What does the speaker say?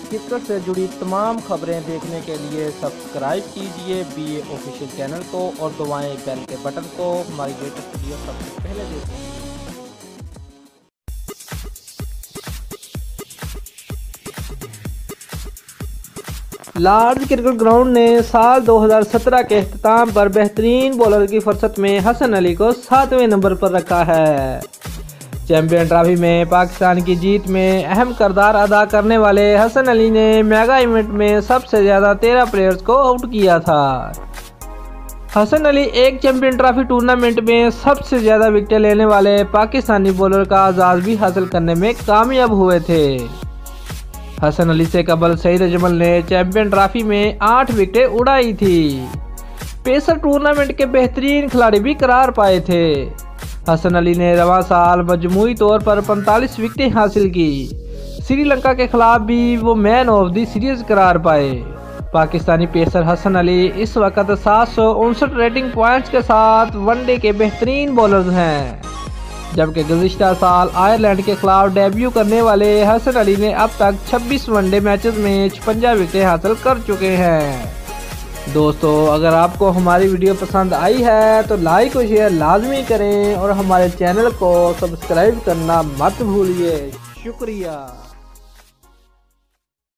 Cricket से जुड़ी तमाम खबरें देखने के लिए सब्सक्राइब कीजिए BA ऑफिशियल चैनल को और दबाएं बेल के बटन को हमारी लेटेस्ट वीडियो सबसे पहले देखें। लॉर्ड्स क्रिकेट ग्राउंड ने साल 2017 के अख्ताम पर बेहतरीन बॉलर की फुर्सत में हसन अली को 7वें नंबर पर रखा है। चैंपियन ट्रॉफी में पाकिस्तान की जीत में अहम किरदार अदा करने वाले हसन अली ने मेगा इवेंट में सबसे ज़्यादा 13 प्लेयर्स को आउट किया था। हसन अली एक चैंपियन ट्रॉफी टूर्नामेंट में सबसे ज़्यादा विकेटें लेने वाले पाकिस्तानी बॉलर का एजाज़ भी हासिल करने में कामयाब हुए थे। हसन अली से कबल सईद अजमल ने चैंपियन ट्रॉफी में 8 विकेटें उड़ाई थी। पेसर टूर्नामेंट के बेहतरीन खिलाड़ी भी करार पाए थे। हसन अली ने रवां साल मजमूई तौर पर 45 विकेटें हासिल की। श्रीलंका के खिलाफ भी वो मैन ऑफ द सीरीज करार पाए। पाकिस्तानी पेसर हसन अली इस वक्त 759 रेटिंग पॉइंट्स के साथ वनडे के बेहतरीन बॉलर हैं, जबकि गुज़िश्ता साल आयरलैंड के खिलाफ डेब्यू करने वाले हसन अली ने अब तक 26 वनडे मैचेस में 56 विकेटें हासिल कर चुके हैं। दोस्तों, अगर आपको हमारी वीडियो पसंद आई है तो लाइक और शेयर लाजमी करें और हमारे चैनल को सब्सक्राइब करना मत भूलिए। शुक्रिया।